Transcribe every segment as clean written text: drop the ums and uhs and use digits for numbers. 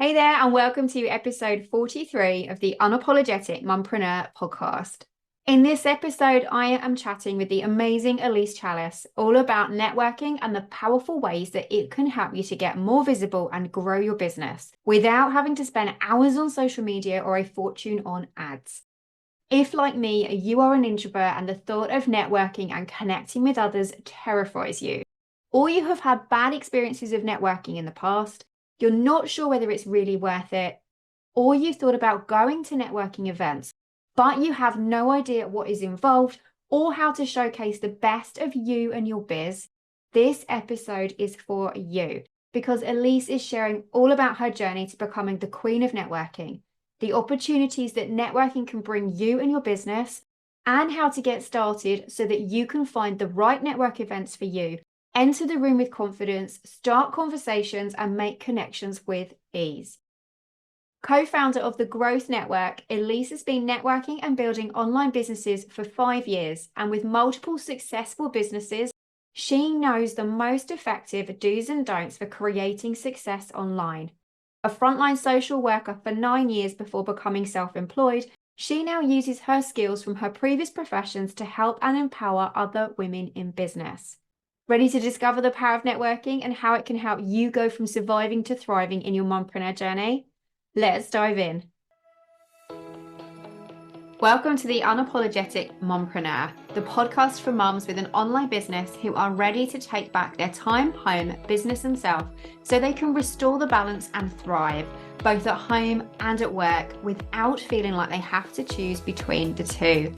Hey there, and welcome to episode 43 of the Unapologetic Mompreneur podcast. In this episode, I am chatting with the amazing Elise Chalice all about networking and the powerful ways that it can help you to get more visible and grow your business without having to spend hours on social media or a fortune on ads. If, like me, you are an introvert and the thought of networking and connecting with others terrifies you, or you have had bad experiences of networking in the past, you're not sure whether it's really worth it, or you thought about going to networking events, but you have no idea what is involved or how to showcase the best of you and your biz, this episode is for you because Elise is sharing all about her journey to becoming the queen of networking, the opportunities that networking can bring you and your business, and how to get started so that you can find the right network events for you. Enter the room with confidence, start conversations, and make connections with ease. Co-founder of the Growth Network, Elise has been networking and building online businesses for 5 years, and with multiple successful businesses, she knows the most effective do's and don'ts for creating success online. A frontline social worker for 9 years before becoming self-employed, she now uses her skills from her previous professions to help and empower other women in business. Ready to discover the power of networking and how it can help you go from surviving to thriving in your mompreneur journey? Let's dive in. Welcome to the Unapologetic Mompreneur, the podcast for mums with an online business who are ready to take back their time, home, business, and self so they can restore the balance and thrive, both at home and at work, without feeling like they have to choose between the two.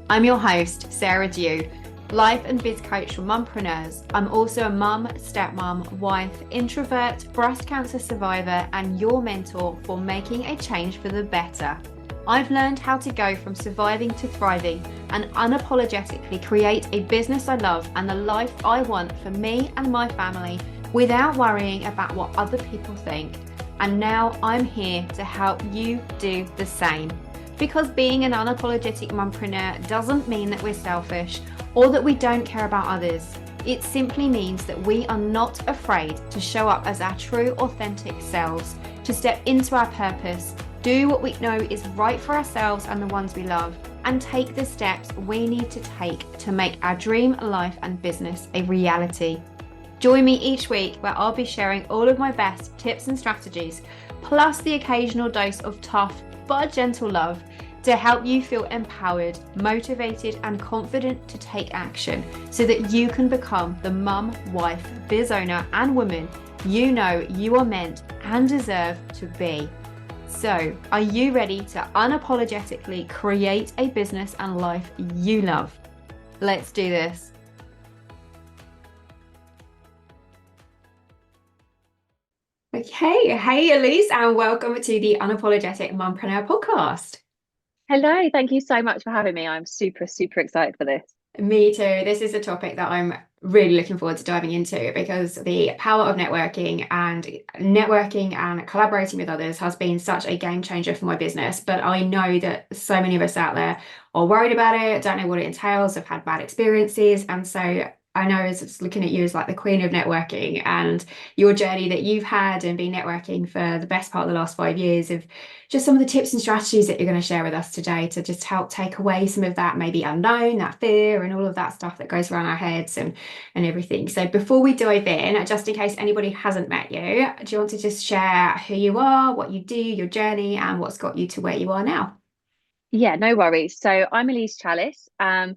I'm your host, Sarah Dew, life and biz coach for mompreneurs. I'm also a mum, stepmom, wife, introvert, breast cancer survivor, and your mentor for making a change for the better. I've learned how to go from surviving to thriving and unapologetically create a business I love and the life I want for me and my family without worrying about what other people think. And now I'm here to help you do the same. Because being an unapologetic mompreneur doesn't mean that we're selfish or that we don't care about others. It simply means that we are not afraid to show up as our true, authentic selves, to step into our purpose, do what we know is right for ourselves and the ones we love, and take the steps we need to take to make our dream life and business a reality. Join me each week where I'll be sharing all of my best tips and strategies, plus the occasional dose of tough but gentle love to help you feel empowered, motivated, and confident to take action so that you can become the mum, wife, biz owner, and woman you know you are meant and deserve to be. So, are you ready to unapologetically create a business and life you love? Let's do this. Okay, hey Elise, and welcome to the Unapologetic Mompreneur podcast. Hello, thank you so much for having me. I'm super, super excited for this. Me too. This is a topic that I'm really looking forward to diving into because the power of networking and collaborating with others has been such a game changer for my business. But I know that so many of us out there are worried about it, don't know what it entails, have had bad experiences. And so I know as it's looking at you as like the queen of networking and your journey that you've had and been networking for the best part of the last 5 years of just some of the tips and strategies that you're going to share with us today to just help take away some of that maybe unknown, that fear and all of that stuff that goes around our heads and everything. So before we dive in, just in case anybody hasn't met you, do you want to just share who you are, what you do, your journey, and what's got you to where you are now? Yeah, no worries. So I'm Elise Chalice, and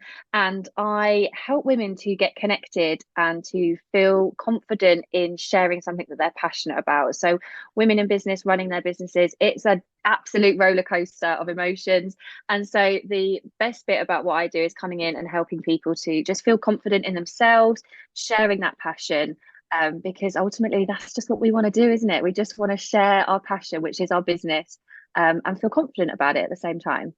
I help women to get connected and to feel confident in sharing something that they're passionate about. So women in business running their businesses, it's an absolute roller coaster of emotions. And so the best bit about what I do is coming in and helping people to just feel confident in themselves, sharing that passion. Because ultimately that's just what we want to do, isn't it? We just want to share our passion, which is our business, and feel confident about it at the same time.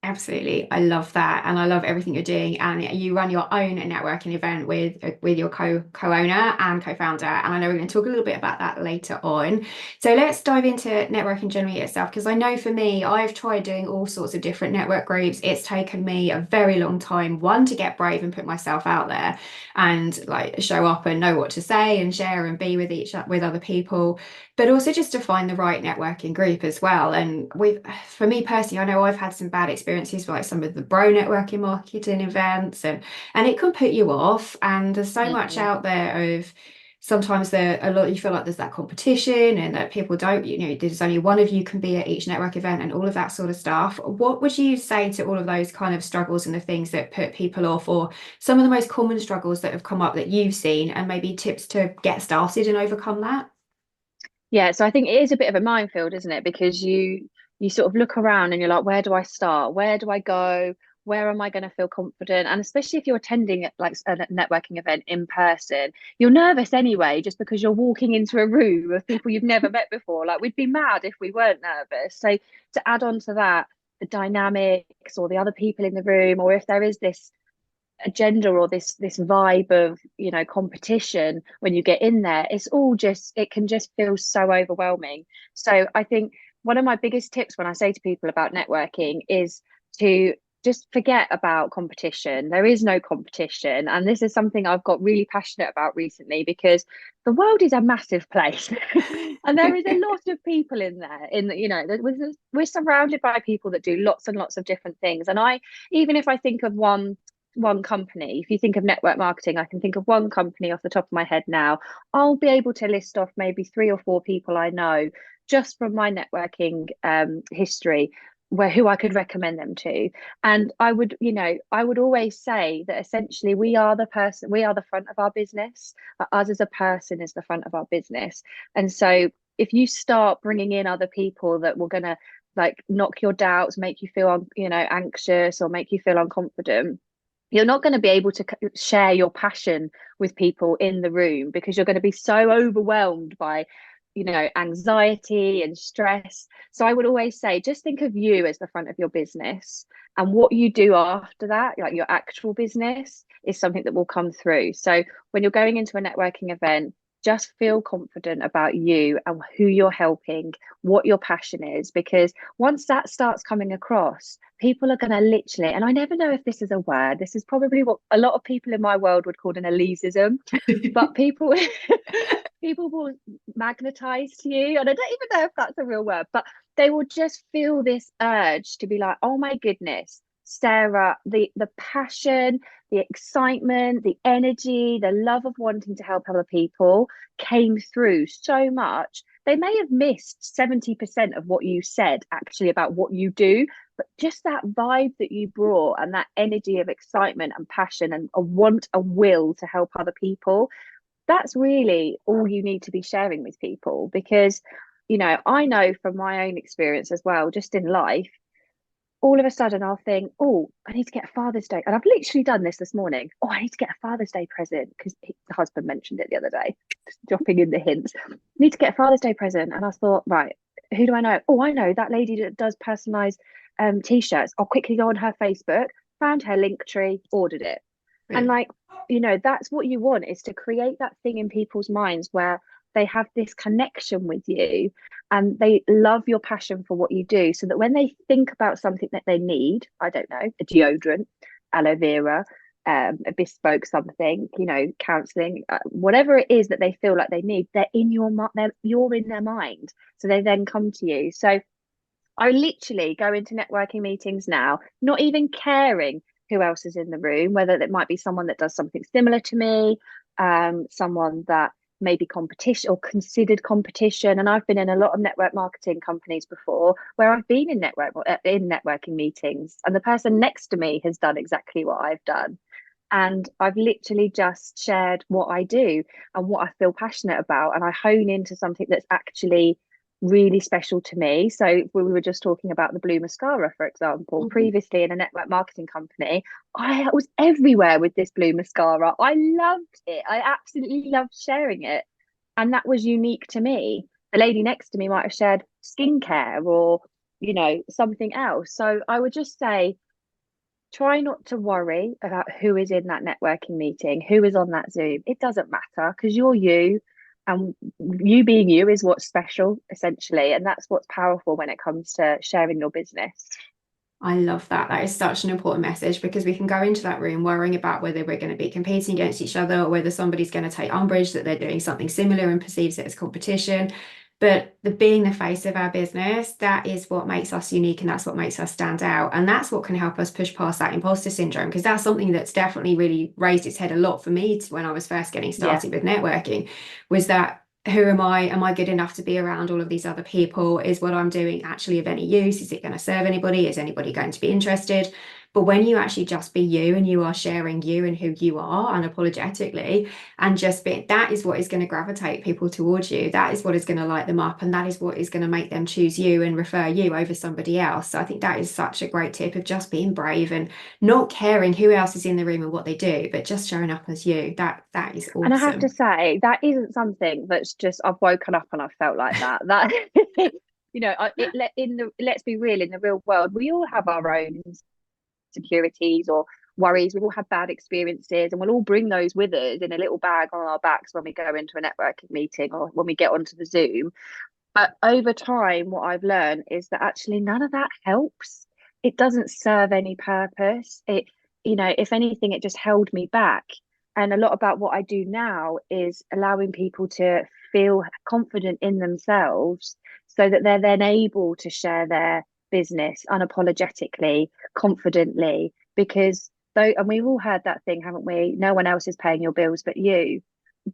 Absolutely. I love that. And I love everything you're doing. And you run your own networking event with your co-owner and co-founder. And I know we're going to talk a little bit about that later on. So let's dive into networking generally itself, because I know for me, I've tried doing all sorts of different network groups. It's taken me a very long time, one, to get brave and put myself out there and like show up and know what to say and share and be with other people, but also just to find the right networking group as well. And for me personally, I know I've had some bad experiences with like some of the bro networking marketing events, and it can put you off. And there's so much Mm. out there of sometimes a lot, you feel like there's that competition and that people don't, there's only one of you can be at each network event and all of that sort of stuff. What would you say to all of those kind of struggles and the things that put people off, or some of the most common struggles that have come up that you've seen, and maybe tips to get started and overcome that? Yeah, so I think it is a bit of a minefield, isn't it? Because you sort of look around and you're like, where do I start? Where do I go? Where am I going to feel confident? And especially if you're attending like a networking event in person, you're nervous anyway, just because you're walking into a room of people you've never met before. Like we'd be mad if we weren't nervous. So to add on to that, the dynamics or the other people in the room, or if there is this agenda or this vibe of competition when you get in there, it can just feel so overwhelming. So I think one of my biggest tips when I say to people about networking is to just forget about competition. There is no competition, and this is something I've got really passionate about recently, because the world is a massive place and there is a lot of people in there. We're surrounded by people that do lots and lots of different things, and I even if I think of one company, if you think of network marketing, I can think of one company off the top of my head now. I'll be able to list off maybe three or four people I know just from my networking history, who I could recommend them to. And I would always say that essentially we are the front of our business. Us as a person is the front of our business. And so if you start bringing in other people that were going to like knock your doubts, make you feel anxious, or make you feel unconfident, you're not going to be able to share your passion with people in the room, because you're going to be so overwhelmed by anxiety and stress. So I would always say, just think of you as the front of your business, and what you do after that, like your actual business, is something that will come through. So when you're going into a networking event, just feel confident about you and who you're helping, what your passion is, because once that starts coming across, people are going to literally, and I never know if this is a word, this is probably what a lot of people in my world would call an Eliseism, but people people will magnetize to you, and I don't even know if that's a real word, but they will just feel this urge to be like, oh my goodness, Sarah, the passion, the excitement, the energy, the love of wanting to help other people came through so much. They may have missed 70% of what you said actually about what you do, but just that vibe that you brought, and that energy of excitement and passion and a want, a will to help other people, that's really all you need to be sharing with people. Because I know from my own experience as well, just in life, all of a sudden I'll think, oh, I need to get a Father's Day. And I've literally done this morning. Oh, I need to get a Father's Day present, because the husband mentioned it the other day, just dropping in the hints. Need to get a Father's Day present. And I thought, right, who do I know? Oh, I know that lady that does personalized t-shirts. I'll quickly go on her Facebook, found her link tree, ordered it. And Brilliant. like, that's what you want, is to create that thing in people's minds where they have this connection with you and they love your passion for what you do, so that when they think about something that they need, I don't know, a deodorant, aloe vera, a bespoke something, counseling, whatever it is that they feel like they need, you're in their mind. So they then come to you. So I literally go into networking meetings now, not even caring who else is in the room, whether it might be someone that does something similar to me, someone that may be competition or considered competition. And I've been in a lot of network marketing companies before, where I've been in networking meetings, and the person next to me has done exactly what I've done. And I've literally just shared what I do and what I feel passionate about. And I hone into something that's actually really special to me. So we were just talking about the blue mascara, for example. Mhm. Previously in a network marketing company, I was everywhere with this blue mascara. I loved it. I absolutely loved sharing it. And that was unique to me. The lady next to me might have shared skincare or something else. So I would just say, try not to worry about who is in that networking meeting, who is on that Zoom. It doesn't matter, because you're you, and you being you is what's special, essentially. And that's what's powerful when it comes to sharing your business. I love that. That is such an important message, because we can go into that room worrying about whether we're going to be competing against each other, or whether somebody's going to take umbrage that they're doing something similar and perceives it as competition. But being the face of our business, that is what makes us unique, and that's what makes us stand out. And that's what can help us push past that imposter syndrome, because that's something that's definitely really raised its head a lot for me when I was first getting Yeah. started with networking, was that, who am I? Am I good enough to be around all of these other people? Is what I'm doing actually of any use? Is it going to serve anybody? Is anybody going to be interested? But when you actually just be you, and you are sharing you and who you are unapologetically, and just be, that is what is going to gravitate people towards you. That is what is going to light them up, and that is what is going to make them choose you and refer you over somebody else. So I think that is such a great tip, of just being brave and not caring who else is in the room and what they do, but just showing up as you. That is And I have to awesome. say, that isn't something that's just I've woken up and I've felt like that. That let's be real, in the real world, we all have our own insecurities or worries. We've all had bad experiences, and we'll all bring those with us in a little bag on our backs when we go into a networking meeting or when we get onto the Zoom. But over time, what I've learned is that actually none of that helps. It doesn't serve any purpose. If anything, it just held me back. And a lot about what I do now is allowing people to feel confident in themselves, so that they're then able to share their business unapologetically, confidently, because though, and we've all heard that thing, haven't we? No one else is paying your bills but you.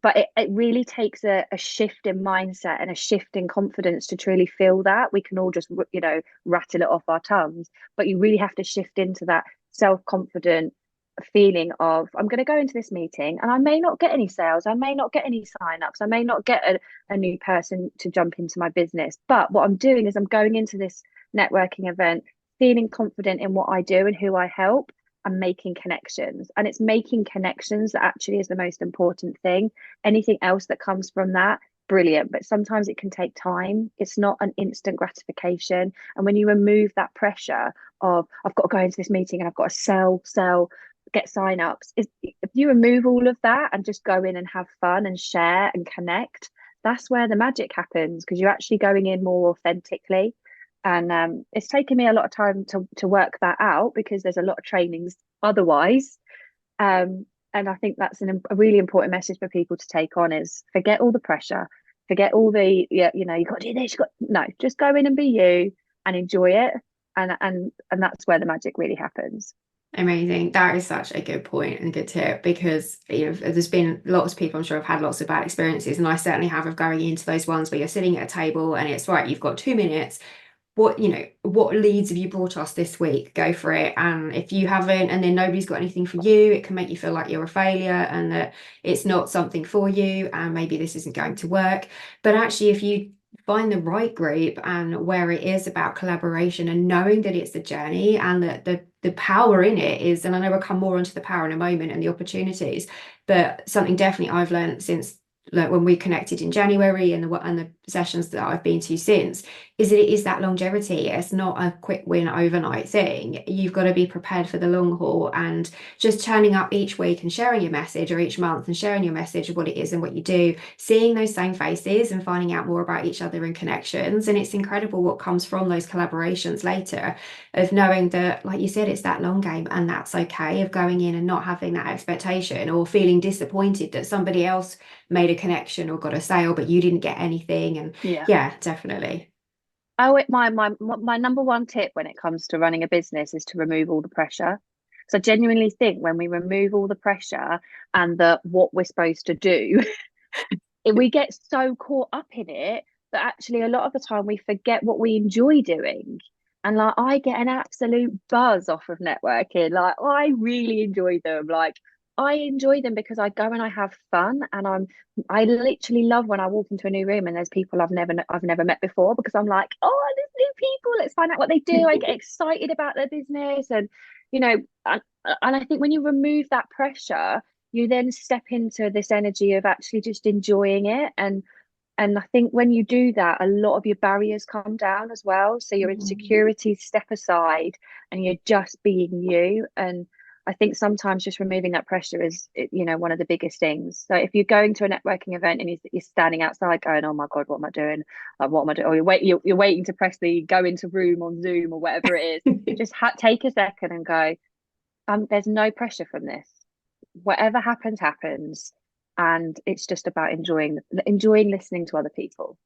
But it really takes a shift in mindset and a shift in confidence to truly feel that. We can all just rattle it off our tongues, but you really have to shift into that self-confident feeling of, I'm going to go into this meeting and I may not get any sales, I may not get any sign-ups, I may not get a new person to jump into my business, but what I'm doing is I'm going into this networking event feeling confident in what I do and who I help, and making connections. And it's making connections that actually is the most important thing. Anything else that comes from that, brilliant. But sometimes it can take time. It's not an instant gratification. And when you remove that pressure of, I've got to go into this meeting and I've got to sell, get sign-ups, if you remove all of that and just go in and have fun and share and connect, that's where the magic happens, because you're actually going in more authentically. And it's taken me a lot of time to work that out, because there's a lot of trainings otherwise. And I think that's a really important message for people to take on, is forget all the pressure, forget all the, you got to do this, no, just go in and be you and enjoy it. And that's where the magic really happens. Amazing. That is such a good point and good tip, because there's been lots of people, I'm sure, have had lots of bad experiences, and I certainly have, of going into those ones where you're sitting at a table and it's right, you've got 2 minutes. What leads have you brought us this week? Go for it. And if you haven't, and then nobody's got anything for you, it can make you feel like you're a failure and that it's not something for you, and maybe this isn't going to work. But actually, if you find the right group, and where it is about collaboration and knowing that it's a journey, and that the power in it is, and I know we'll come more onto the power in a moment and the opportunities, but something definitely I've learned since, like, when we connected in January, and the sessions that I've been to since, is that it is that longevity. It's not a quick win overnight thing. You've got to be prepared for the long haul, and just turning up each week and sharing your message, or each month and sharing your message of what it is and what you do, seeing those same faces and finding out more about each other and connections. And it's incredible what comes from those collaborations later, of knowing that, like you said, it's that long game, and that's okay, of going in and not having that expectation, or feeling disappointed that somebody else made a connection or got a sale but you didn't get anything. And Yeah. yeah, definitely. Oh, my number one tip when it comes to running a business is to remove all the pressure. So I genuinely think when we remove all the pressure and the what we're supposed to do, we get so caught up in it that actually a lot of the time we forget what we enjoy doing. And like, I get an absolute buzz off of networking. Like, I really enjoy them. Like, I enjoy them because I go and I have fun, and I literally love when I walk into a new room and there's people I've never met before, because I'm like, oh, there's new people, let's find out what they do. I get excited about their business, and you know, and I think when you remove that pressure, you then step into this energy of actually just enjoying it. And And I think when you do that, a lot of your barriers come down as well. So your Mhm. insecurities step aside and you're just being you. And I think sometimes just removing that pressure is, one of the biggest things. So if you're going to a networking event and you're standing outside going, oh my God, what am I doing? Like, what am I doing? Or you're waiting to press the go into room on Zoom or whatever it is. Just take a second and go, there's no pressure from this. Whatever happens, happens. And it's just about enjoying listening to other people.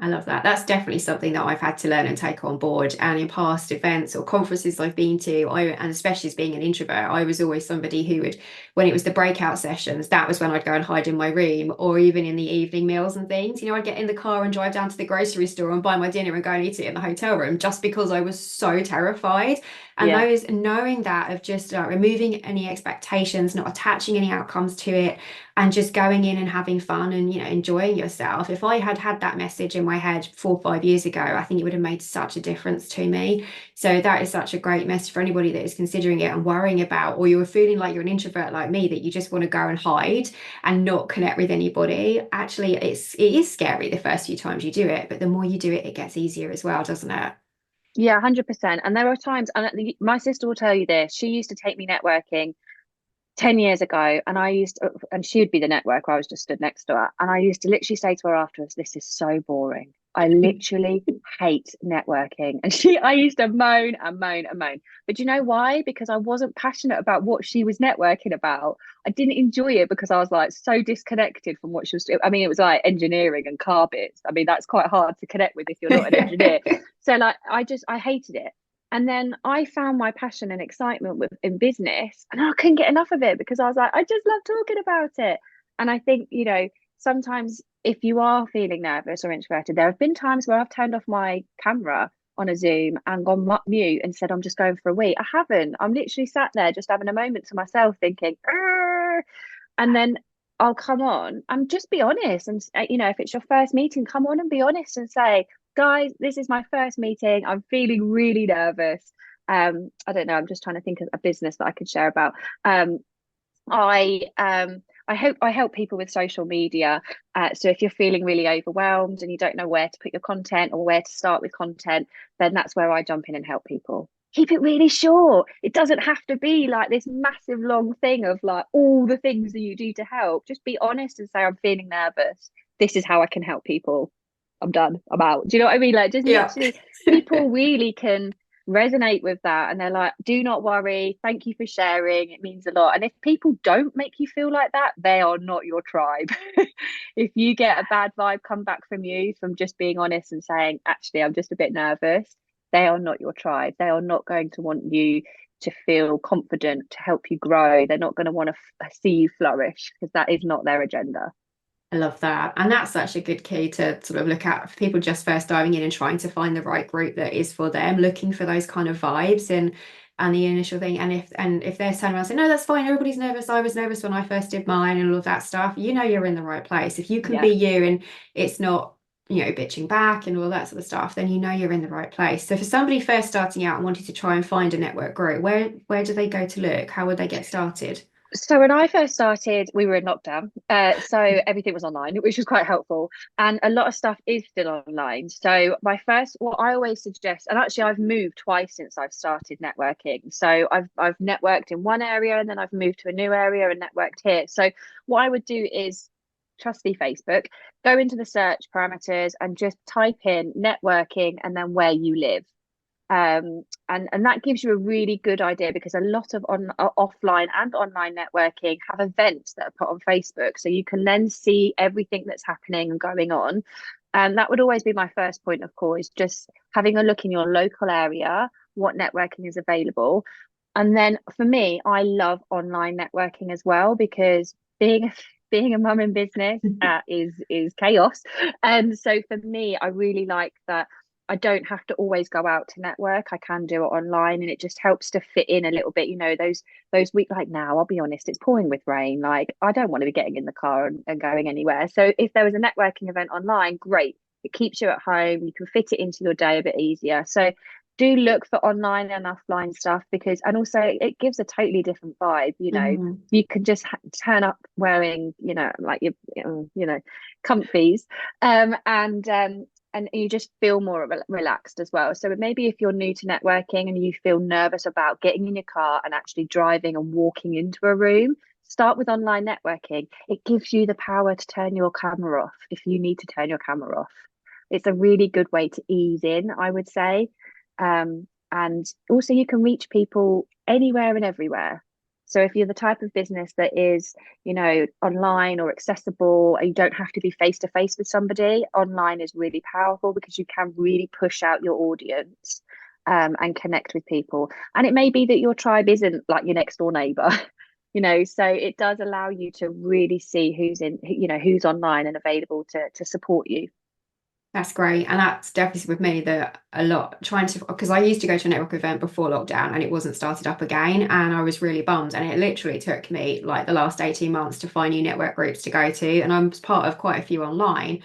I love that. That's definitely something that I've had to learn and take on board. And in past events or conferences I've been to, and especially as being an introvert, I was always somebody who would, when it was the breakout sessions, that was when I'd go and hide in my room, or even in the evening meals and things. I'd get in the car and drive down to the grocery store and buy my dinner and go and eat it in the hotel room just because I was so terrified. And Yeah. those knowing that of just removing any expectations, not attaching any outcomes to it, and just going in and having fun and enjoying yourself. If I had had that message in my head 4 or 5 years ago, I think it would have made such a difference to me. So that is such a great message for anybody that is considering it and worrying about, or you're feeling like you're an introvert like me, that you just want to go and hide and not connect with anybody. Actually, it is scary the first few times you do it, but the more you do it, it gets easier as well, doesn't it? Yeah, 100%. And there are times, and my sister will tell you this, she used to take me networking 10 years ago, and and she would be the networker, I was just stood next to her, and I used to literally say to her afterwards, this is so boring, I literally hate networking. And I used to moan and moan and moan, but you know why? Because I wasn't passionate about what she was networking about. I didn't enjoy it because I was like so disconnected from what she was doing. I mean, it was like engineering and car bits. I mean, that's quite hard to connect with if you're not an engineer. So like I hated it. And then I found my passion and excitement in business, and I couldn't get enough of it because I was like, I just love talking about it. And I think, sometimes if you are feeling nervous or introverted, there have been times where I've turned off my camera on a Zoom and gone mute and said, I'm just going for a wee. I haven't. I'm literally sat there just having a moment to myself thinking, "Arr!" And then I'll come on and just be honest. And, if it's your first meeting, come on and be honest and say, guys, this is my first meeting. I'm feeling really nervous. I don't know. I'm just trying to think of a business that I could share about. Um, I help people with social media. So if you're feeling really overwhelmed and you don't know where to put your content or where to start with content, then that's where I jump in and help people. Keep it really short. It doesn't have to be like this massive long thing of like all the things that you do to help. Just be honest and say, I'm feeling nervous. This is how I can help people. I'm done. I'm out. Do you know what I mean? Like just Yeah. literally people really can resonate with that, and they're like, do not worry, thank you for sharing, it means a lot. And if people don't make you feel like that, they are not your tribe. If you get a bad vibe come back from you from just being honest and saying, actually, I'm just a bit nervous, they are not your tribe. They are not going to want you to feel confident, to help you grow. They're not going to want to see you flourish because that is not their agenda. I love that. And that's such a good key to sort of look at for people just first diving in and trying to find the right group that is for them, looking for those kind of vibes and the initial thing. And if they're turning around saying, no, that's fine, everybody's nervous. I was nervous when I first did mine and all of that stuff, you're in the right place. If you can Yeah. be you and it's not, bitching back and all that sort of stuff, then you're in the right place. So for somebody first starting out and wanting to try and find a network group, where do they go to look? How would they get started? So when I first started, we were in lockdown, so everything was online, which was quite helpful. And a lot of stuff is still online. So what I always suggest, and actually I've moved twice since I've started networking. So I've networked in one area and then I've moved to a new area and networked here. So what I would do is trusty Facebook, go into the search parameters and just type in networking and then where you live. And that gives you a really good idea because a lot of offline and online networking have events that are put on Facebook, so you can then see everything that's happening and going on. And that would always be my first point of call, is just having a look in your local area, what networking is available. And then for me, I love online networking as well because being a mum in business is chaos. And so for me, I really like that I don't have to always go out to network. I can do it online, and it just helps to fit in a little bit. Those weeks, like now, I'll be honest, it's pouring with rain. Like I don't want to be getting in the car and going anywhere. So if there was a networking event online, great. It keeps you at home. You can fit it into your day a bit easier. So do look for online and offline stuff, because, and also it gives a totally different vibe. Mm. You can just turn up wearing, like your, comfies, and you just feel more relaxed as well. So maybe if you're new to networking and you feel nervous about getting in your car and actually driving and walking into a room, start with online networking. It gives you the power to turn your camera off if you need to turn your camera off. It's a really good way to ease in, I would say. And also, you can reach people anywhere and everywhere. So if you're the type of business that is, online or accessible, and you don't have to be face to face with somebody, online is really powerful because you can really push out your audience, and connect with people. And it may be that your tribe isn't like your next door neighbor, so it does allow you to really see who's online and available to support you. That's great. And that's definitely with me that a lot trying to, because I used to go to a network event before lockdown and it wasn't started up again. And I was really bummed. And it literally took me like the last 18 months to find new network groups to go to. And I'm part of quite a few online.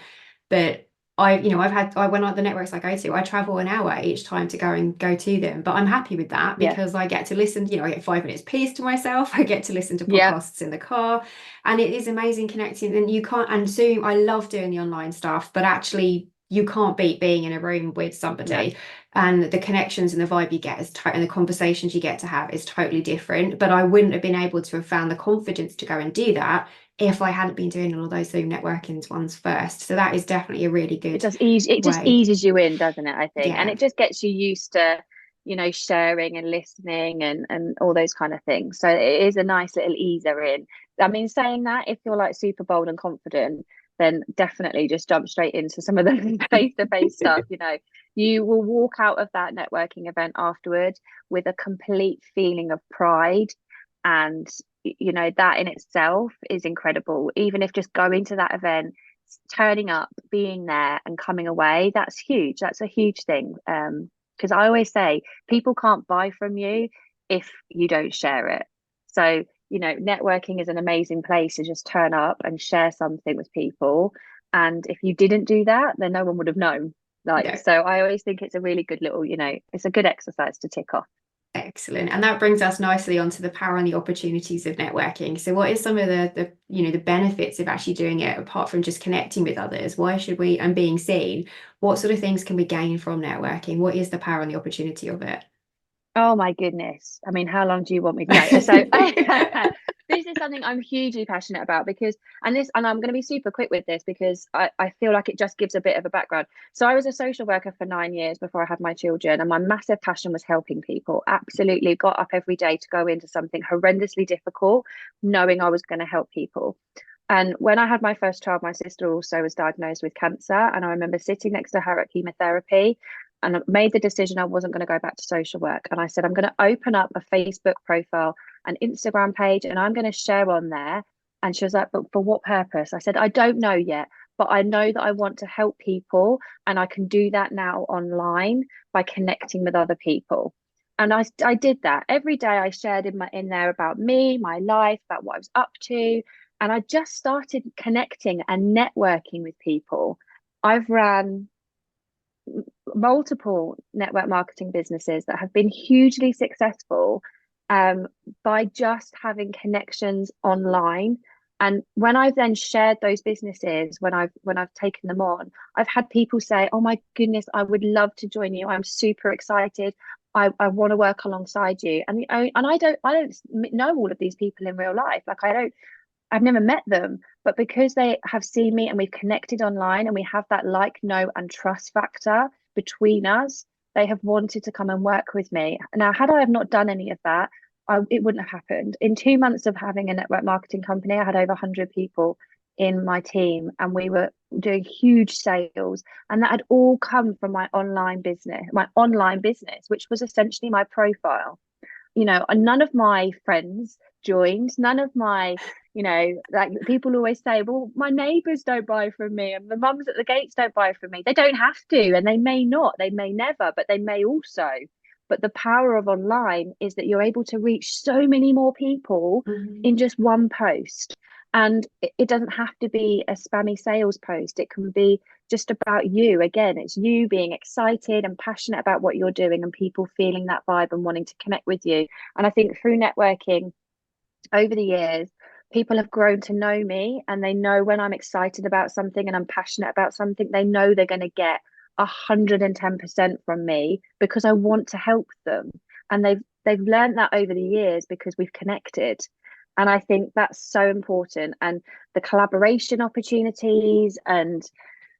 But when the networks I go to, I travel an hour each time to go to them. But I'm happy with that Yeah. because I get to listen, I get 5 minutes peace to myself. I get to listen to Yeah. podcasts in the car. And it is amazing connecting. And you can't, and Zoom, I love doing the online stuff, but actually you can't beat being in a room with No. somebody, and the connections and the vibe you get and the conversations you get to have is totally different. But I wouldn't have been able to have found the confidence to go and do that if I hadn't been doing all of those Zoom networking ones first. So that is definitely a really It good does ease, it just way. eases you in, doesn't it? I think. And Yeah. it just gets you used to, sharing and listening and all those kind of things. So it is a nice little easer in. I mean, saying that, if you're like super bold and confident, then definitely just jump straight into some of the face-to-face stuff. You will walk out of that networking event afterward with a complete feeling of pride. And that in itself is incredible. Even if just going to that event, turning up, being there and coming away, that's huge. That's a huge thing. Because I always say people can't buy from you if you don't share it. So, networking is an amazing place to just turn up and share something with people. And if you didn't do that, then no one would have known. No. So I always think it's a really good little, it's a good exercise to tick off. Excellent. And that brings us nicely onto the power and the opportunities of networking. So what is some of the benefits of actually doing it apart from just connecting with others? Why should we, and being seen, what sort of things can we gain from networking? What is the power and the opportunity of it? Oh my goodness. I mean, how long do you want me to know? So this is something I'm hugely passionate about because, and I'm going to be super quick with this because I feel like it just gives a bit of a background. So I was a social worker for 9 years before I had my children, and my massive passion was helping people. Absolutely got up every day to go into something horrendously difficult, knowing I was going to help people. And when I had my first child, my sister also was diagnosed with cancer. And I remember sitting next to her at chemotherapy and I made the decision I wasn't going to go back to social work. And I said, I'm going to open up a Facebook profile, an Instagram page, and I'm going to share on there. And she was like, but for what purpose? I said, I don't know yet, but I know that I want to help people. And I can do that now online by connecting with other people. And I did that. Every day I shared in there about me, my life, about what I was up to. And I just started connecting and networking with people. I've ran multiple network marketing businesses that have been hugely successful, by just having connections online. And when I've then shared those businesses, when I've taken them on, I've had people say, "Oh my goodness, I would love to join you. I'm super excited. I want to work alongside you." And I don't know all of these people in real life. Like I've never met them, but because they have seen me and we've connected online and we have that like, know, and trust factor between us, they have wanted to come and work with me. Now, had I have not done any of that, it wouldn't have happened. In 2 months of having a network marketing company, I had over 100 people in my team and we were doing huge sales. And that had all come from my online business, which was essentially my profile. And none of my friends joined, none of my, like people always say, well, my neighbors don't buy from me and the mums at the gates don't buy from me. They don't have to, and they may not, they may never, but they may also. But the power of online is that you're able to reach so many more people Mhm. in just one post. And it doesn't have to be a spammy sales post. It can be just about you. Again, it's you being excited and passionate about what you're doing and people feeling that vibe and wanting to connect with you. And I think through networking over the years, people have grown to know me, and they know when I'm excited about something and I'm passionate about something, they know they're going to get 110% from me because I want to help them. And they've learned that over the years because we've connected. And I think that's so important. And the collaboration opportunities and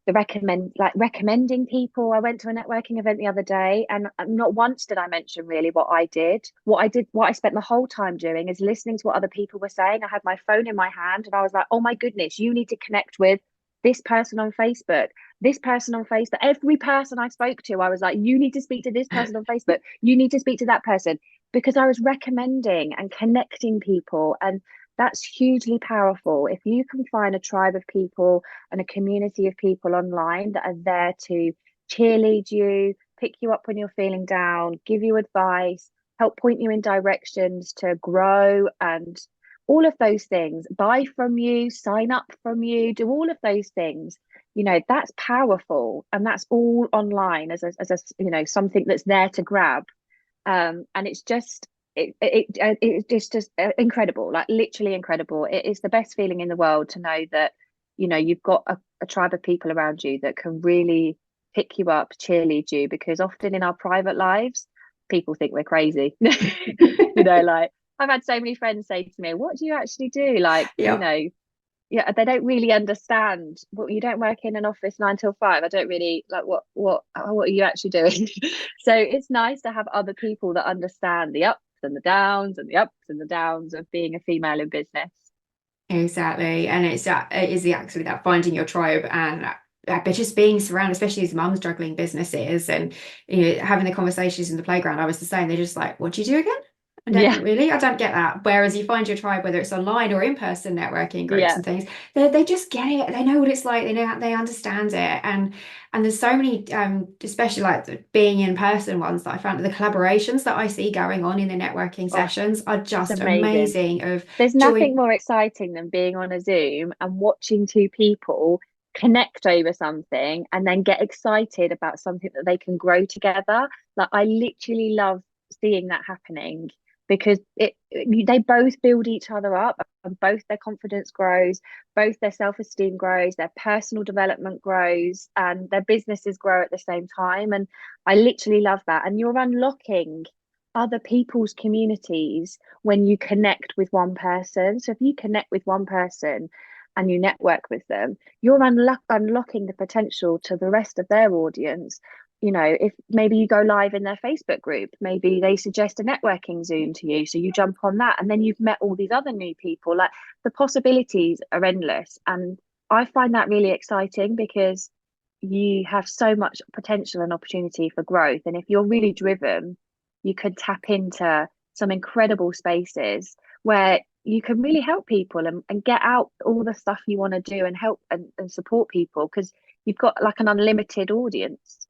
the recommending people. I went to a networking event the other day, and not once did I mention really what I did. What I spent the whole time doing is listening to what other people were saying. I had my phone in my hand and I was like, oh my goodness, you need to connect with this person on Facebook, this person on Facebook. Every person I spoke to, I was like, you need to speak to this person on Facebook. You need to speak to that person, because I was recommending and connecting people. And that's hugely powerful. If you can find a tribe of people and a community of people online that are there to cheerlead you, pick you up when you're feeling down, give you advice, help point you in directions to grow, and all of those things, buy from you, sign up from you, do all of those things, that's powerful. And that's all online as a something that's there to grab. And it's just it's just incredible, like literally incredible. It is the best feeling in the world to know that you've got a tribe of people around you that can really pick you up, cheerlead you, because often in our private lives people think we're crazy. Like I've had so many friends say to me, what do you actually do? Like, Yeah. yeah, they don't really understand. Well, you don't work in an office 9 till 5. I don't really like what are you actually doing? So it's nice to have other people that understand the ups and the downs and the ups and the downs of being a female in business. Exactly. And it is actually that finding your tribe, and but just being surrounded, especially as mums juggling businesses and having the conversations in the playground. I was the same. They're just like, what do you do again? Yeah, I don't get that. Whereas you find your tribe, whether it's online or in person networking groups yeah. and things, they just get it. They know what it's like. They understand it. And there's so many, especially like being in person ones that I found, the collaborations that I see going on in the networking Oh, sessions are it's just amazing. amazing. Of There's nothing joy. more exciting than being on a Zoom and watching two people connect over something and then get excited about something that they can grow together. Like I literally love seeing that happening, because they both build each other up, and both their confidence grows, both their self-esteem grows, their personal development grows, and their businesses grow at the same time. And I literally love that. And you're unlocking other people's communities when you connect with one person. So if you connect with one person and you network with them, you're unlocking the potential to the rest of their audience. If maybe you go live in their Facebook group, maybe they suggest a networking Zoom to you, so you jump on that, and then you've met all these other new people. Like the possibilities are endless, and I find that really exciting because you have so much potential and opportunity for growth. And if you're really driven, you could tap into some incredible spaces where you can really help people and get out all the stuff you want to do and help and support people, because you've got like an unlimited audience.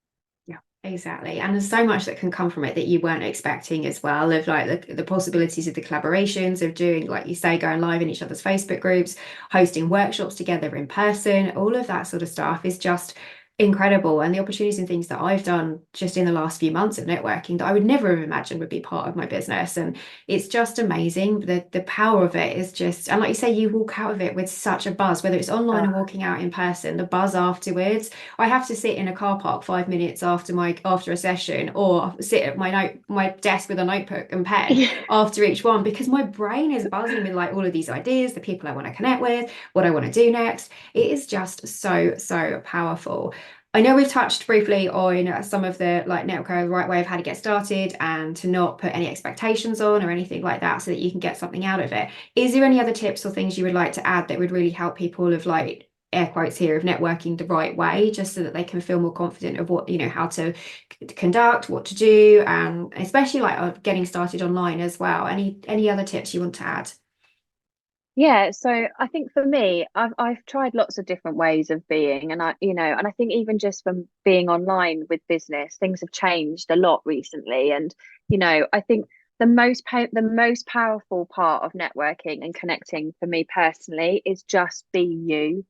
Yeah, exactly. And there's so much that can come from it that you weren't expecting as well, of like the possibilities of the collaborations of doing, like you say, going live in each other's Facebook groups, hosting workshops together in person, all of that sort of stuff is just incredible. And the opportunities and things that I've done just in the last few months of networking that I would never have imagined would be part of my business. And it's just amazing. The power of it is just, and like you say, you walk out of it with such a buzz, whether it's online Oh, or walking out in person, the buzz afterwards. I have to sit in a car park 5 minutes after a session, or sit at my desk with a notebook and pen yeah. after each one, because my brain is buzzing with like all of these ideas, the people I want to connect with, what I want to do next. It is just so powerful. I know we've touched briefly on some of the like network, the right way of how to get started and to not put any expectations on or anything like that, so that you can get something out of it. Is there any other tips or things you would like to add that would really help people, of like air quotes here, of networking the right way, just so that they can feel more confident of what, how to conduct, what to do, and especially like getting started online as well? Any other tips you want to add? Yeah, so I think for me, I've tried lots of different ways of being, and I think even just from being online with business, things have changed a lot recently. And I think the most powerful part of networking and connecting for me personally is just be you.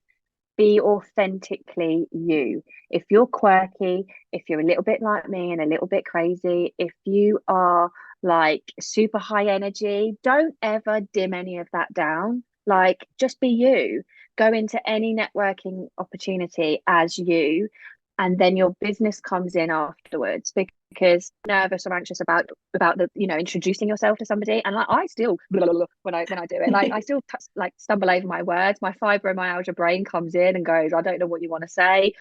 Be authentically you. If you're quirky, if you're a little bit like me and a little bit crazy, if you are like super high energy, don't ever dim any of that down. Like, just be you. Go into any networking opportunity as you, and then your business comes in afterwards, because nervous or anxious about the, introducing yourself to somebody. And like, I still blah, blah, blah, when I do it, like I still like stumble over my words. My fibromyalgia brain comes in and goes, I don't know what you want to say.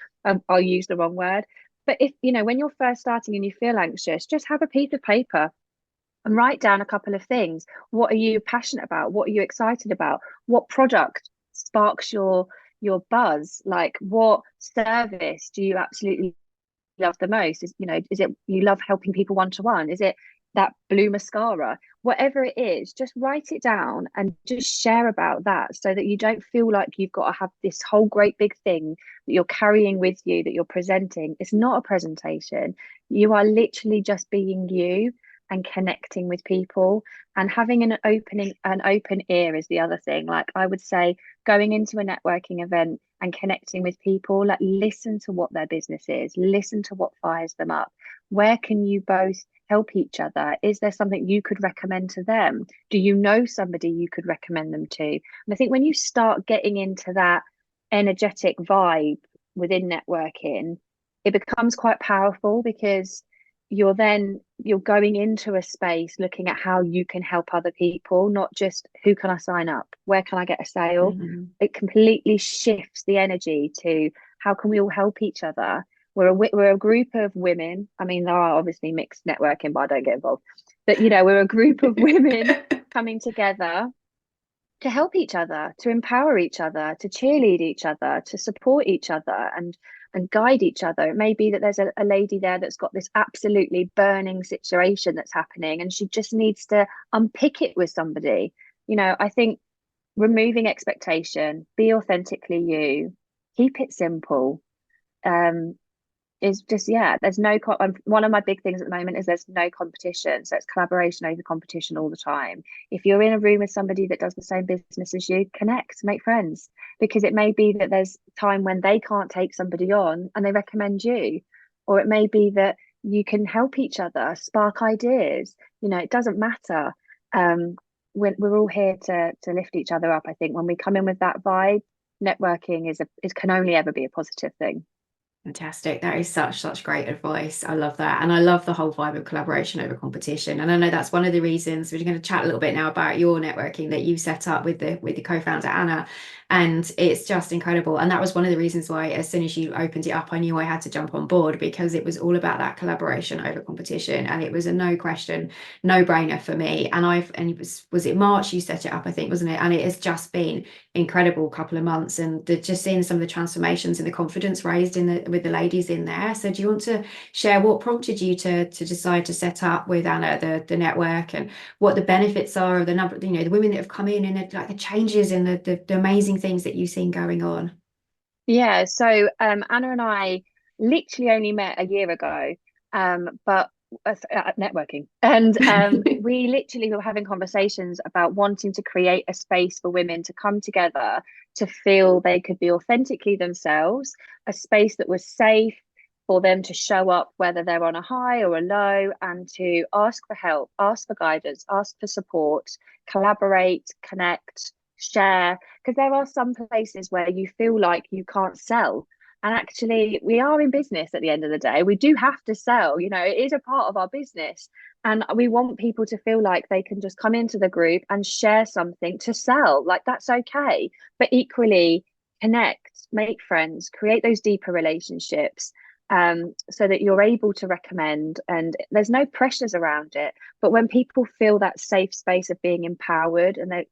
I'll use the wrong word. But if when you're first starting and you feel anxious, just have a piece of paper and write down a couple of things. What are you passionate about? What are you excited about? What product sparks your buzz? Like, what service do you absolutely love the most? Is it you love helping people one to one? Is it that blue mascara? Whatever it is, just write it down and just share about that, so that you don't feel like you've got to have this whole great big thing that you're carrying with you, that you're presenting. It's not a presentation. You are literally just being you and connecting with people, and having an open ear is the other thing. Like, I would say, going into a networking event and connecting with people, like, listen to what their business is, listen to what fires them up. Where can you both help each other? Is there something you could recommend to them? Do you know somebody you could recommend them to? And I think when you start getting into that energetic vibe within networking, it becomes quite powerful, because you're going into a space looking at how you can help other people, not just who can I sign up, where can I get a sale. Mm-hmm. It completely shifts the energy to how can we all help each other. We're a group of women. I mean, there are obviously mixed networking, but I don't get involved. But we're a group of women coming together to help each other, to empower each other, to cheerlead each other, to support each other, and guide each other. It may be that there's a lady there that's got this absolutely burning situation that's happening, and she just needs to unpick it with somebody. I think removing expectation, be authentically you, keep it simple. Is just, yeah, there's no one of my big things at the moment is there's no competition, so it's collaboration over competition all the time. If you're in a room with somebody that does the same business as you, connect, make friends, because it may be that there's time when they can't take somebody on and they recommend you, or it may be that you can help each other, spark ideas. It doesn't matter. We're all here to lift each other up. I think when we come in with that vibe, networking is can only ever be a positive thing. Fantastic. That is such great advice. I love that. And I love the whole vibe of collaboration over competition. And I know that's one of the reasons we're going to chat a little bit now about your networking that you set up with the co-founder Anna. And it's just incredible. And that was one of the reasons why, as soon as you opened it up, I knew I had to jump on board, because it was all about that collaboration over competition. And it was a no question, no brainer for me. And it was it March you set it up, I think, wasn't it? And it has just been incredible couple of months, and just seeing some of the transformations and the confidence raised with the ladies in there. So do you want to share what prompted you to decide to set up with Anna the network, and what the benefits are of the number, the women that have come in, and like the changes and the amazing things that you've seen going on? Yeah, so Anna and I literally only met a year ago, but at networking, and we literally were having conversations about wanting to create a space for women to come together to feel they could be authentically themselves, a space that was safe for them to show up, whether they're on a high or a low, and to ask for help, ask for guidance, ask for support, collaborate, connect, share. Because there are some places where you feel like you can't sell, and actually we are in business at the end of the day. We do have to sell, it is a part of our business, and we want people to feel like they can just come into the group and share something to sell. Like, that's okay, but equally connect, make friends, create those deeper relationships, so that you're able to recommend, and there's no pressures around it. But when people feel that safe space of being empowered, and they,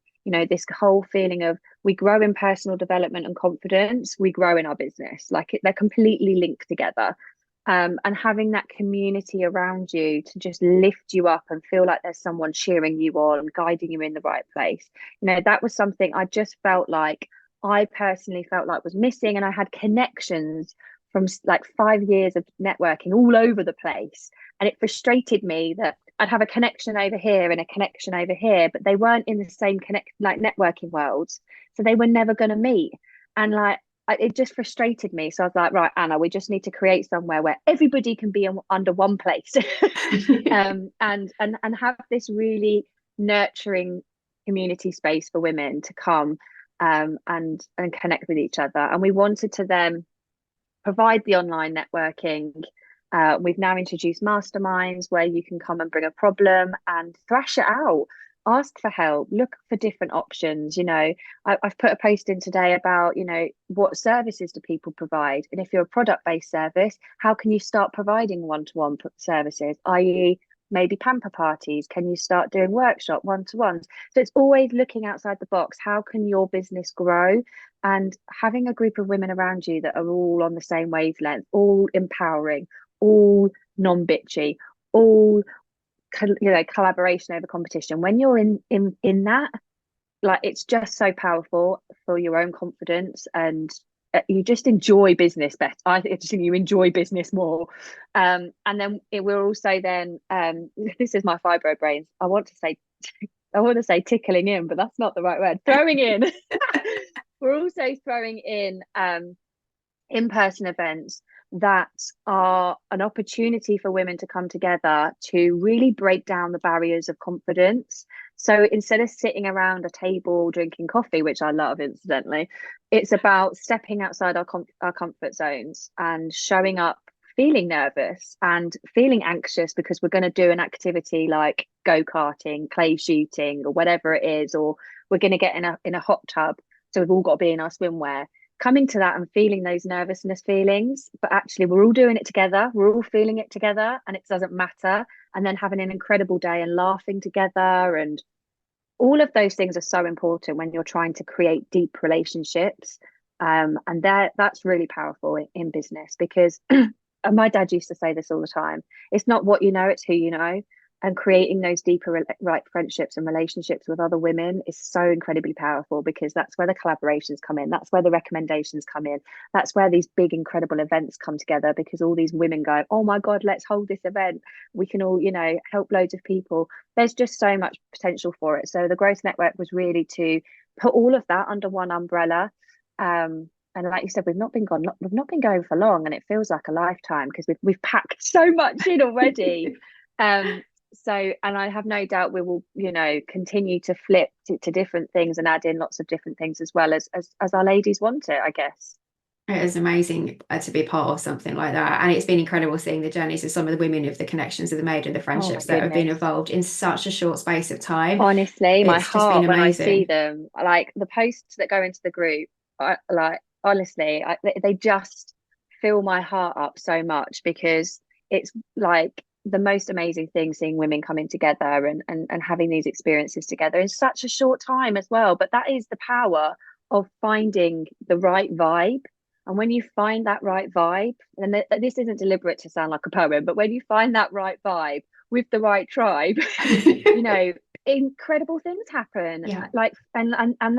this whole feeling of, we grow in personal development and confidence, we grow in our business. Like, they're completely linked together. And having that community around you to just lift you up and feel like there's someone cheering you on, guiding you in the right place. That was something I just felt like, I personally felt like was missing. And I had connections from like 5 years of networking all over the place. And it frustrated me that I'd have a connection over here and a connection over here, but they weren't in the same networking worlds, so they were never going to meet. And like it just frustrated me. So I was like, right, Anna, we just need to create somewhere where everybody can be under one place, and have this really nurturing community space for women to come and connect with each other. And we wanted to then provide the online networking. We've now introduced masterminds where you can come and bring a problem and thrash it out, ask for help, look for different options. I've put a post in today about, what services do people provide? And if you're a product-based service, how can you start providing one-to-one services, i.e., maybe pamper parties? Can you start doing workshop one-to-ones? So it's always looking outside the box. How can your business grow? And having a group of women around you that are all on the same wavelength, all empowering, all non-bitchy, all collaboration over competition. When you're in that, like, it's just so powerful for your own confidence, and you just enjoy business better. I think you enjoy business more. And then we're also then this is my fibro brains. I want to say tickling in, but that's not the right word. Throwing in. We're also throwing in-person events that are an opportunity for women to come together to really break down the barriers of confidence. So instead of sitting around a table drinking coffee, which I love incidentally, it's about stepping outside our comfort zones and showing up feeling nervous and feeling anxious because we're going to do an activity like go-karting, clay shooting, or whatever it is, or we're going to get in a hot tub, so we've all got to be in our swimwear. Coming to that and feeling those nervousness feelings, but actually we're all doing it together, we're all feeling it together, and it doesn't matter. And then having an incredible day and laughing together, and all of those things are so important when you're trying to create deep relationships. And that's really powerful in business, because my dad used to say this all the time: it's not what you know, it's who you know. And creating those deeper friendships and relationships with other women is so incredibly powerful, because that's where the collaborations come in, that's where the recommendations come in, that's where these big incredible events come together, because all these women go, oh my god, let's hold this event, we can all help loads of people. There's just so much potential for it. So the Growth Network was really to put all of that under one umbrella. And like you said, we've not been going for long, and it feels like a lifetime because we've packed so much in already. So, and I have no doubt we will, continue to flip to different things and add in lots of different things as well as our ladies want it, I guess. It is amazing to be part of something like that. And it's been incredible seeing the journeys of some of the women, of the connections that they've made and the friendships that have been evolved in such a short space of time. Honestly, my heart when I see them, like the posts that go into the group, honestly, they just fill my heart up so much, because it's like the most amazing thing seeing women coming together and having these experiences together in such a short time as well. But that is the power of finding the right vibe. And when you find that right vibe, and this isn't deliberate to sound like a poem, but when you find that right vibe with the right tribe, incredible things happen. Yeah. And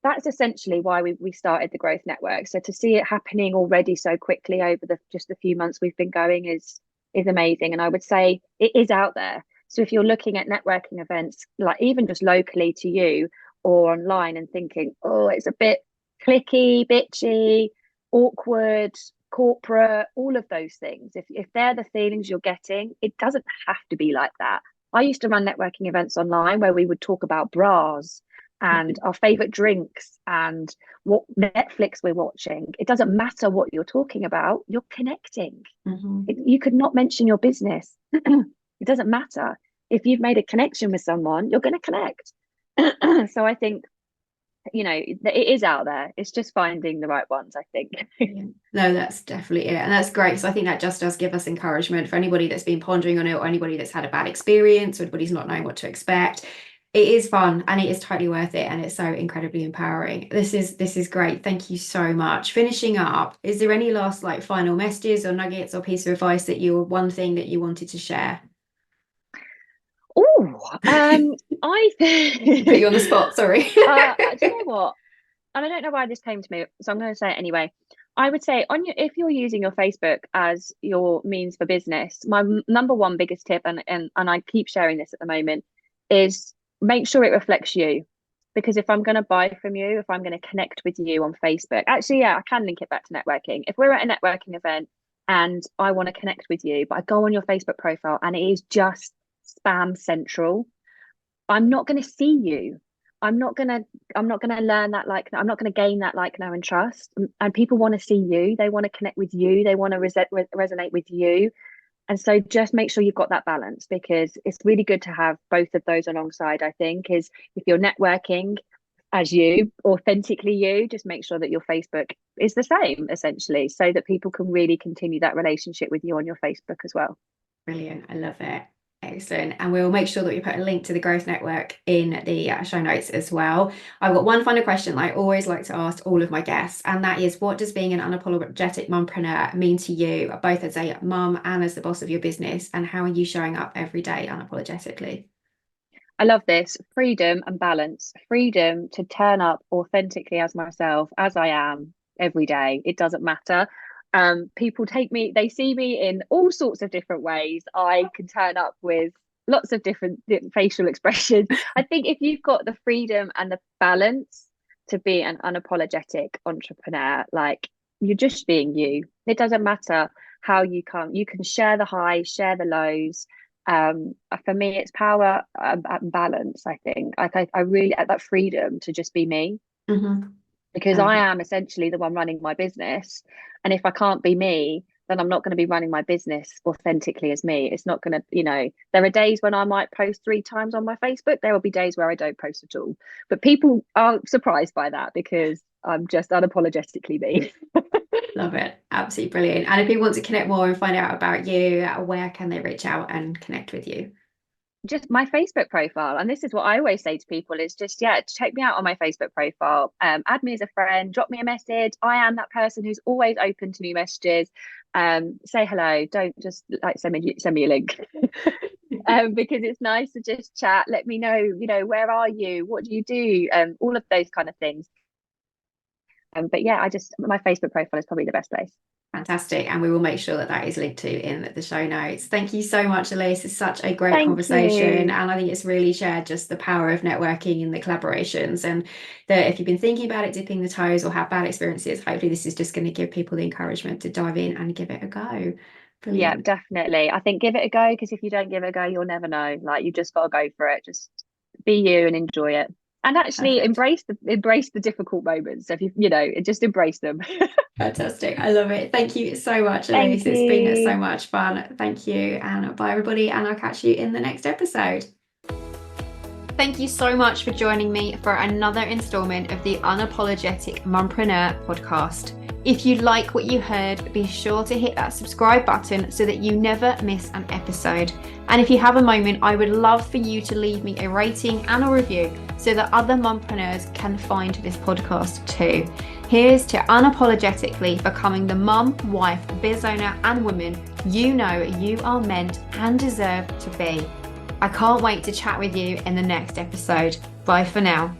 that's essentially why we started the Growth Network. So to see it happening already so quickly over just the few months we've been going is amazing. And I would say it is out there. So if you're looking at networking events, like even just locally to you or online, and thinking, oh, it's a bit clicky, bitchy, awkward, corporate, all of those things, if they're the feelings you're getting, it doesn't have to be like that. I used to run networking events online where we would talk about bras and our favorite drinks and what Netflix we're watching. It doesn't matter what you're talking about, you're connecting. You could not mention your business. It doesn't matter. If you've made a connection with someone, you're going to connect. So I think it is out there. It's just finding the right ones, I think. No, that's definitely it. And that's great. So I think that just does give us encouragement for anybody that's been pondering on it, or anybody that's had a bad experience, or anybody's not knowing what to expect. It is fun and it is totally worth it, and it's so incredibly empowering. This is great. Thank you so much. Finishing up, is there any last final messages or nuggets or piece of advice one thing that you wanted to share? I put you on the spot, sorry. Do you know what? And I don't know why this came to me, so I'm going to say it anyway. I would say if you're using your Facebook as your means for business, my number one biggest tip, and I keep sharing this at the moment, is make sure it reflects you. Because if I'm going to buy from you, if I'm going to connect with you on Facebook, actually, yeah, I can link it back to networking. If we're at a networking event and I want to connect with you, but I go on your Facebook profile and it is just spam central, I'm not going to see you. I'm not gonna learn that, like, I'm not gonna gain that, like, know and trust. And people want to see you, they want to connect with you, they want to resonate with you. And so just make sure you've got that balance, because it's really good to have both of those alongside. I think is, if you're networking as you, authentically you, just make sure that your Facebook is the same, essentially, so that people can really continue that relationship with you on your Facebook as well. Brilliant. I love it. Excellent. And we'll make sure that we put a link to the Growth Network in the show notes as well. I've got one final question I always like to ask all of my guests, and that is, what does being an unapologetic mompreneur mean to you, both as a mum and as the boss of your business? And how are you showing up every day unapologetically? I love this: freedom and balance. Freedom to turn up authentically as myself, as I am, every day. It doesn't matter. People they see me in all sorts of different ways. I can turn up with lots of different facial expressions. I think if you've got the freedom and the balance to be an unapologetic entrepreneur, like, you're just being you. It doesn't matter how you come. You can share the highs, share the lows. For me, it's power and balance. I think I really at that freedom to just be me. Mm-hmm. Because I am essentially the one running my business. And if I can't be me, then I'm not going to be running my business authentically as me. It's not going to, there are days when I might post 3 times on my Facebook. There will be days where I don't post at all. But people are surprised by that, because I'm just unapologetically me. Love it. Absolutely brilliant. And if people want to connect more and find out about you, where can they reach out and connect with you? Just my Facebook profile. And this is what I always say to people is just, yeah, check me out on my Facebook profile. Add me as a friend, drop me a message. I am that person who's always open to new messages. Say hello. Don't just like send me a link. Because it's nice to just chat. Let me know, where are you? What do you do? All of those kind of things. But yeah, my Facebook profile is probably the best place. Fantastic. And we will make sure that that is linked to in the show notes. Thank you so much, Elise. It's such a great conversation. And I think it's really shared just the power of networking and the collaborations. And that if you've been thinking about it, dipping the toes, or have bad experiences, hopefully this is just going to give people the encouragement to dive in and give it a go. Brilliant. Yeah, definitely. I think give it a go, because if you don't give it a go, you'll never know. Like, you just got to go for it. Just be you and enjoy it. And actually embrace the difficult moments. So if just embrace them. Fantastic. I love it. Thank you so much, Elise. It's been so much fun. Thank you. And bye, everybody. And I'll catch you in the next episode. Thank you so much for joining me for another installment of the Unapologetic Mompreneur podcast. If you like what you heard, be sure to hit that subscribe button so that you never miss an episode. And if you have a moment, I would love for you to leave me a rating and a review so that other mompreneurs can find this podcast too. Here's to unapologetically becoming the mum, wife, biz owner, and woman you know you are meant and deserve to be. I can't wait to chat with you in the next episode. Bye for now.